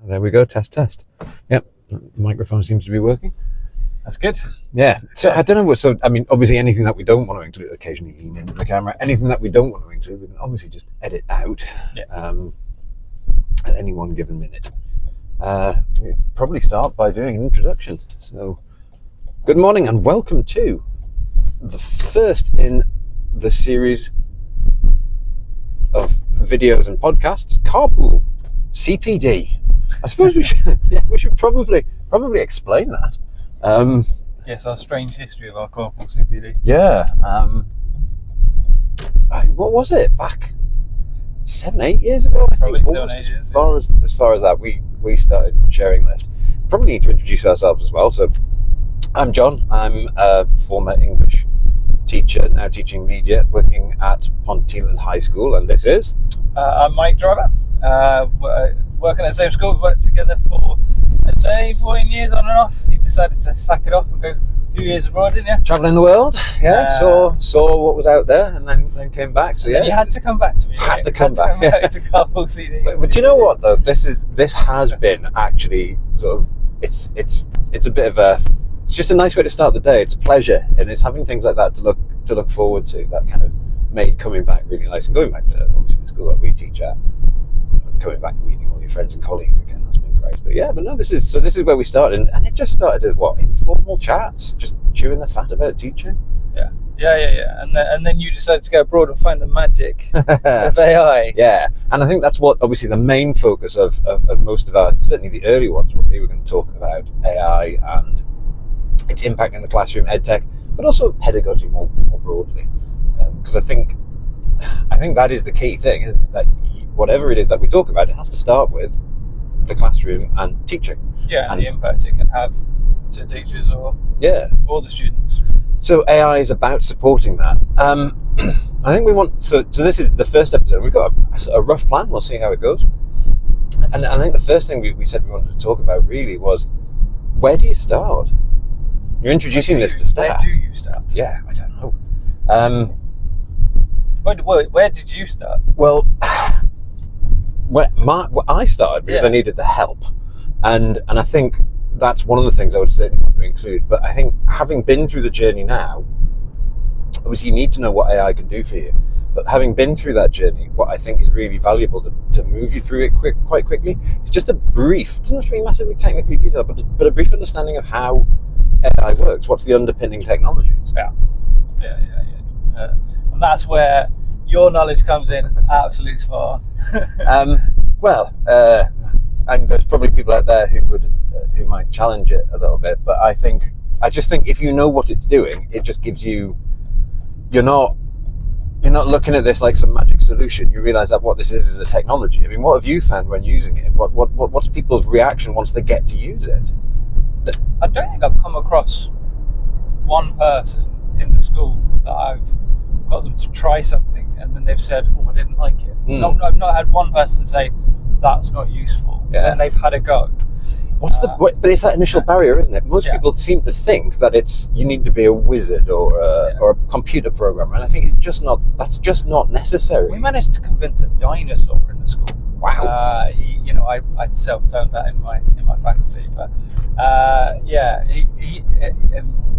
There we go. Test. Yep. The microphone seems to be working. That's good. Yeah. So I don't know what. So I mean, obviously, anything that we don't want to include, occasionally lean into the camera. Anything that we don't want to include, we can obviously just edit out. Yeah. At any one given minute. We'll probably start by doing an introduction. So, good morning and welcome to the first in the series of videos and podcasts, Carpool CPD. I suppose we should probably explain that. Yes, our strange history of our Carpool CPD. Yeah. What was it? Back 7-8 years ago, I Probably think. 7-8 years. As far as that, we started sharing lift. Probably need to introduce ourselves as well. So, I'm John. I'm a former English teacher, now teaching media, working at Ponteland High School, and this is. I'm Mike Driver. Working at the same school. We worked together for 14 years on and off. He decided to sack it off and go a few years abroad, didn't you? Travelling the world, yeah. Saw what was out there, and then came back. So yeah, you had to come back to me. Had to come back to Carpool CD. But do you know what though? This has been actually sort of it's a bit of a. It's just a nice way to start the day. It's a pleasure, and it's having things like that to look forward to. That kind of made coming back really nice, and going back to obviously the school that we teach at. Coming back and meeting all your friends and colleagues again, that's been great. But no, this is where we started, and it just started as informal chats, just chewing the fat about teaching. Yeah. And then you decided to go abroad and find the magic of AI. Yeah, and I think that's what obviously the main focus of most of our, certainly the early ones, will be. We're going to talk about AI and its impact in the classroom, EdTech, but also pedagogy more broadly, because I think that is the key thing, isn't it? That whatever it is that we talk about, it has to start with the classroom and teaching. Yeah, and the impact it can have to teachers or the students. So AI is about supporting that. I think we want. So this is the first episode. We've got a rough plan. We'll see how it goes. And I think the first thing we said we wanted to talk about really was, where do you start? You're introducing this to staff. Where do you start? Yeah, I don't know. Where did you start? Well, I started because I needed the help, and I think that's one of the things I would certainly want to include. But I think having been through the journey now, obviously you need to know what AI can do for you. But having been through that journey, what I think is really valuable to move you through it quite quickly, it's just a brief, it doesn't have to be massively technically detailed, but a brief understanding of how AI works. What's the underpinning technologies? Yeah. And that's where your knowledge comes in absolute spot on. And there's probably people out there who might challenge it a little bit, but I just think if you know what it's doing, it just gives you. You're not looking at this like some magic solution. You realise that what this is a technology. I mean, what have you found when using it? What's people's reaction once they get to use it? I don't think I've come across one person in the school that I've got them to try something and then they've said, "Oh, I didn't like it." I've not had one person say that's not useful. Yeah. And they've had a go. But it's that initial barrier, isn't it? Most people seem to think that you need to be a wizard or a computer programmer, and I think that's just not necessary. We managed to convince a dinosaur in the school. Wow. I'd self-turned that in my faculty, but he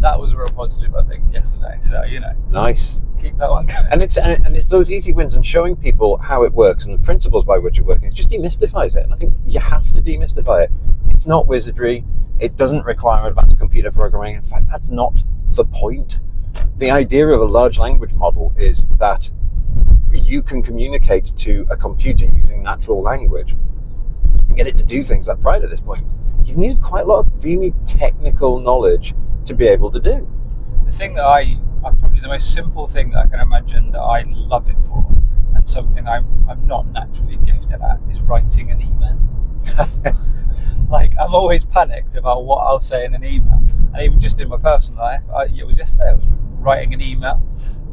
that was a real positive, I think, yesterday. So nice. Keep that one going. And it's those easy wins and showing people how it works and the principles by which it works. It just demystifies it, and I think you have to demystify it. It's not wizardry. It doesn't require advanced computer programming. In fact, that's not the point. The idea of a large language model is that you can communicate to a computer using natural language and get it to do things that prior to this point you've needed quite a lot of really technical knowledge to be able to do. The thing that probably the most simple thing that I can imagine that I love it for, and something I'm not naturally gifted at, is writing an email. Like, I'm always panicked about what I'll say in an email, and even just in my personal life. It was yesterday I was writing an email,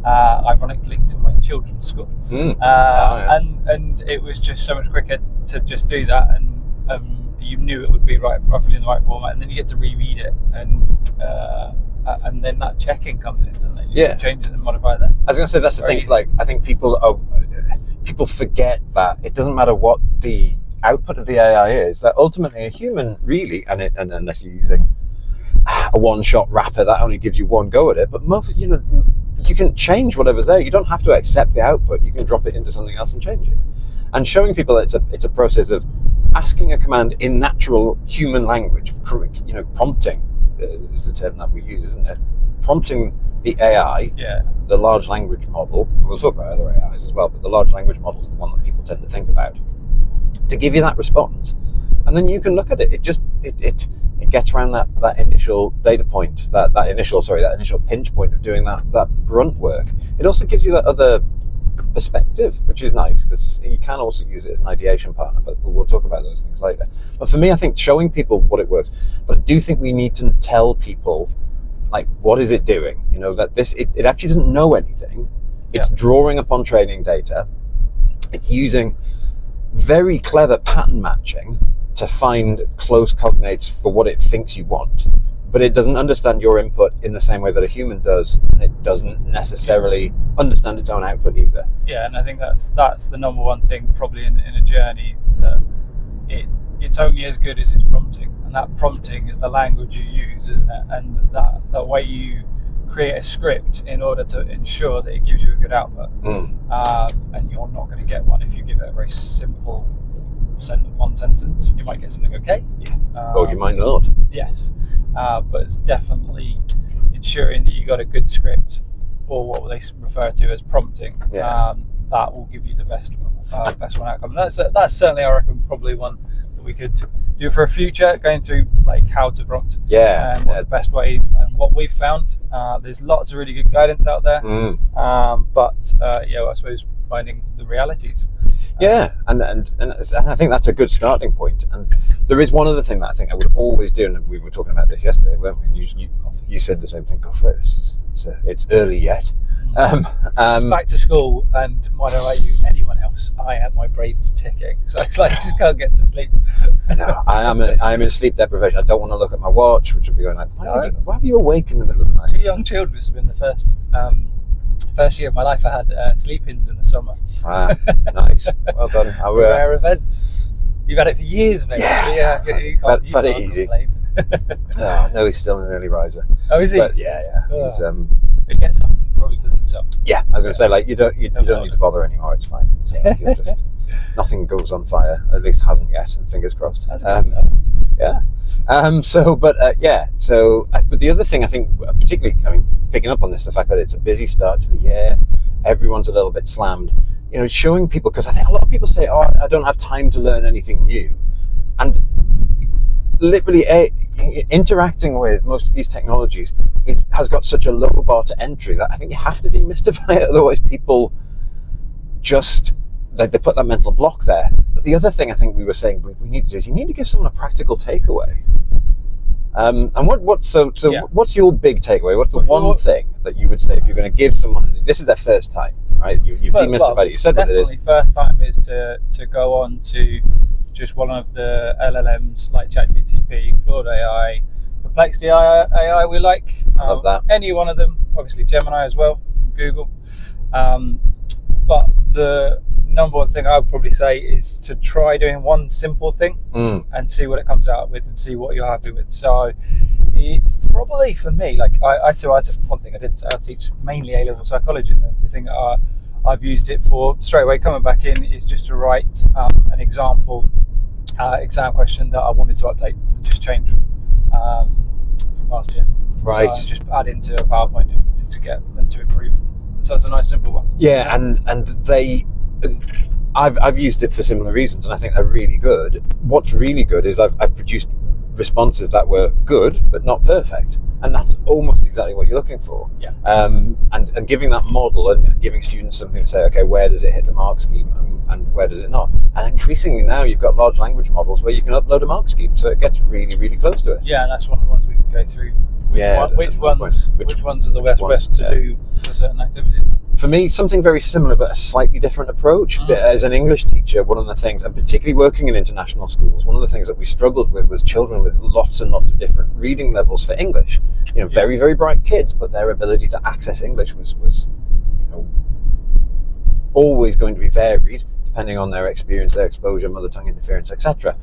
ironically to my children's school, and it was just so much quicker to just do that, and you knew it would be roughly in the right format, and then you get to reread it, and then that checking comes in, doesn't it? You can change it and modify that. I was going to say that's the thing. Like, I think people forget that it doesn't matter what the output of the AI is that ultimately a human really, and unless you're using a one-shot wrapper that only gives you one go at it, but most, you can change whatever's there. You don't have to accept the output. You can drop it into something else and change it. And showing people that it's a process of asking a command in natural human language, prompting is the term that we use, isn't it? Prompting the AI, the large language model. We'll talk about other AIs as well, but the large language model is the one that people tend to think about, to give you that response. And then you can look at it. It gets around that initial data point, that initial pinch point of doing that grunt work. It also gives you that other perspective, which is nice, because you can also use it as an ideation partner, but we'll talk about those things later. But for me, I think showing people what it works, but I do think we need to tell people, like, what is it doing? That it actually doesn't know anything. It's drawing upon training data. It's using very clever pattern matching to find close cognates for what it thinks you want, but it doesn't understand your input in the same way that a human does, and it doesn't necessarily understand its own output either. Yeah, and I think that's the number one thing probably in a journey, that it's only as good as its prompting, and that prompting is the language you use, isn't it? And that way you create a script in order to ensure that it gives you a good output. And you're not going to get one if you give it a very simple one sentence. You might get something okay, or you might not. Yes, but it's definitely ensuring that you got a good script, or what they refer to as prompting. That will give you the best one outcome. And that's certainly, I reckon, probably one that we could do for a future, going through like how to prompt, and what the best ways, and what we've found. There's lots of really good guidance out there, but I suppose finding the realities. And I think that's a good starting point. And there is one other thing that I think I would always do, and we were talking about this yesterday, weren't we? And you said the same thing. Go for it. It's early yet. Back to school, and I don't know about you, anyone else, I have my brain's ticking, so it's like I just can't get to sleep. No, I am in sleep deprivation. I don't want to look at my watch, which would be going like, why are you awake in the middle of the night? 2 young children. This has been the first year of my life. I had sleep-ins in the summer. Nice. Well done. Rare event. You've had it for years, mate. You can't it easy. No, he's still an early riser. Oh, is he? But he's he gets up and probably does it himself. Yeah, I was going to say, like, you don't need to bother anymore. It's fine. So nothing goes on fire. At least hasn't yet. And fingers crossed. That's but the other thing I think, particularly, picking up on this, the fact that it's a busy start to the year, everyone's a little bit slammed. Showing people, because I think a lot of people say, "Oh, I don't have time to learn anything new," and literally interacting with most of these technologies, it has got such a low bar to entry that I think you have to demystify it. Otherwise, people just they put that mental block there. But the other thing I think we were saying we need to do is you need to give someone a practical takeaway. And what's your big takeaway? What's the one thing that you would say if you're going to give someone, this is their first time, right? You've demystified it. You said what it is. Definitely, first time is to go on to just one of the LLMs like ChatGPT, Claude AI, Perplexity AI. We like. I love that. Any one of them. Obviously Gemini as well, Google. But the number one thing I would probably say is to try doing one simple thing and see what it comes out with and see what you're happy with. So it probably for me, like I said one thing I did say, I teach mainly A-level psychology, and the thing that I've used it for straight away coming back in is just to write an example exam question that I wanted to update and just change from last year. Right. So just add into a PowerPoint to get them to improve. So it's a nice simple one. Yeah, and they, I've used it for similar reasons, and I think they're really good. What's really good is I've produced responses that were good but not perfect, and that's almost exactly what you're looking for. Yeah. And giving that model and giving students something to say, okay, where does it hit the mark scheme and where does it not? And increasingly now you've got large language models where you can upload a mark scheme, so it gets really, really close to it. Yeah, and that's one of the ones we can go through. Which ones are the best to do for certain activities? For me, something very similar but a slightly different approach. As an English teacher, one of the things, and particularly working in international schools, one of the things that we struggled with was children with lots and lots of different reading levels for English. Very, very bright kids, but their ability to access English was always going to be varied depending on their experience, their exposure, mother tongue interference, etc.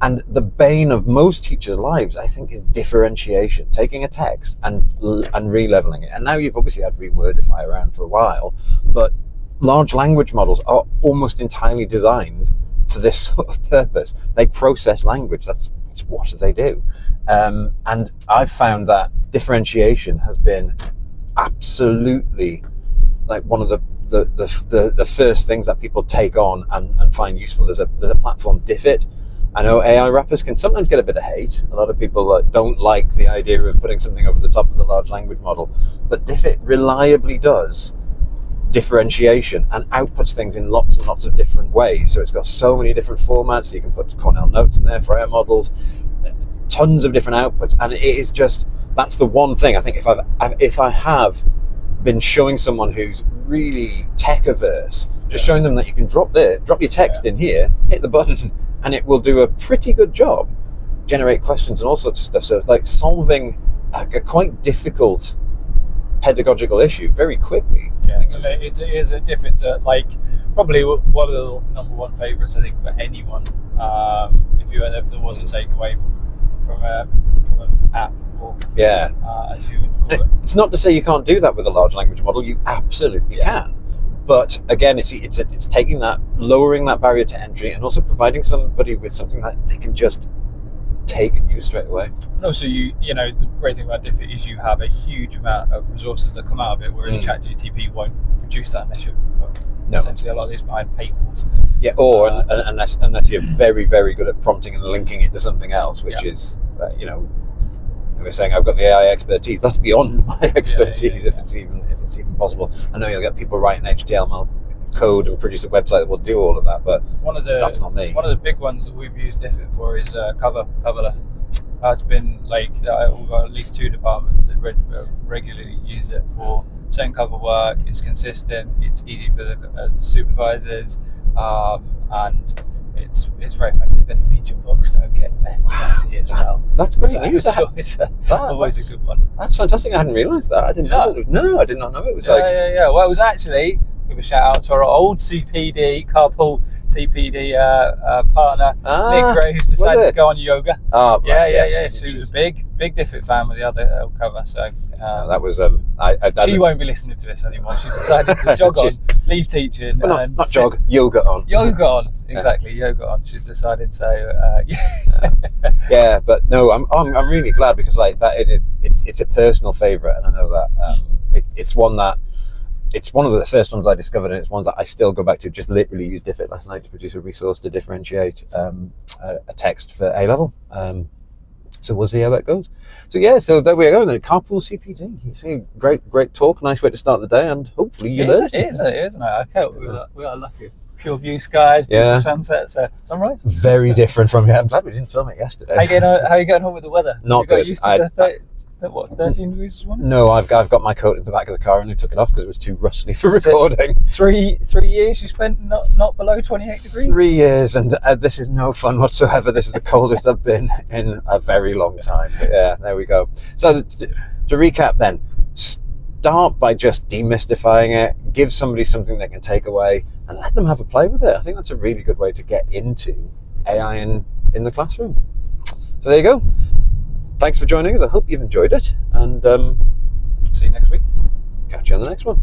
And the bane of most teachers' lives, I think, is differentiation, taking a text and re-leveling it. And now you've obviously had Rewordify around for a while, but large language models are almost entirely designed for this sort of purpose. They process language. That's what they do. And I've found that differentiation has been absolutely like one of the first things that people take on and find useful. There's a platform, Diffit. I know AI wrappers can sometimes get a bit of hate. A lot of people don't like the idea of putting something over the top of the large language model, but Diffit reliably does differentiation and outputs things in lots and lots of different ways. So it's got so many different formats. So you can put Cornell notes in there for our models, tons of different outputs, and it is just, that's the one thing I think if I have been showing someone who's really tech averse, just showing them that you can drop your text in here, hit the button, and it will do a pretty good job, generate questions and all sorts of stuff. So like solving a quite difficult pedagogical issue very quickly. Yeah, it is a different, like probably one of the number one favourites I think for anyone. If there was a takeaway from an app, or as you would call it. It's not to say you can't do that with a large language model. You absolutely can. But again, it's taking that, lowering that barrier to entry, and also providing somebody with something that they can just take and use straight away. And also, you know, the great thing about Diffit is you have a huge amount of resources that come out of it, whereas ChatGPT won't produce that unless you're essentially a lot of these behind paywalls. Yeah, or unless you're very, very good at prompting and linking it to something else, which is, we're saying I've got the AI expertise. That's beyond my expertise, if it's even possible. I know you'll get people writing HTML code and produce a website that will do all of that, but that's not me. One of the big ones that we've used Diffit for is cover lessons. It's been like we've got at least 2 departments that regularly use it for certain cover work. It's consistent. It's easy for the supervisors, and it's very effective, and it means your books don't get messy as well. That's great news. It's always a good one. That's fantastic. I hadn't realised that. I didn't know. No, I did not know it was Well, it was actually, give a shout out to our old CPD, Carpool CPD partner, Nick Gray, who's decided to go on yoga. Oh, yeah. So he was a big Diffit fan with the other cover. So that was she won't be listening to this anymore. She's decided to jog on, leave teaching, not jog, yoga on. Yoga on, exactly, yoga on. She's decided to. Yeah, but no, I'm really glad, because like that it's a personal favourite, and I know that it's one that. It's one of the first ones I discovered, and it's ones that I still go back to. Just literally used Diffit last night to produce a resource to differentiate a text for A-level. So we'll see how that goes. So there we go. The Carpool CPD. You see, great talk. Nice way to start the day, and hopefully you learn. It is, isn't it? Okay, we are lucky. Pure blue skies, beautiful sunset, sunrise. Very different from I'm glad we didn't film it yesterday. How are you getting on with the weather? Not good. Got used to 13 degrees this morning? No, I've got my coat in the back of the car and I took it off because it was too rustly for recording. 3 years you spent not below 28 degrees? 3 years, and this is no fun whatsoever. This is the coldest I've been in a very long time. But yeah, there we go. So to recap then, start by just demystifying it, give somebody something they can take away, and let them have a play with it. I think that's a really good way to get into AI in the classroom. So there you go. Thanks for joining us. I hope you've enjoyed it, and see you next week. Catch you on the next one.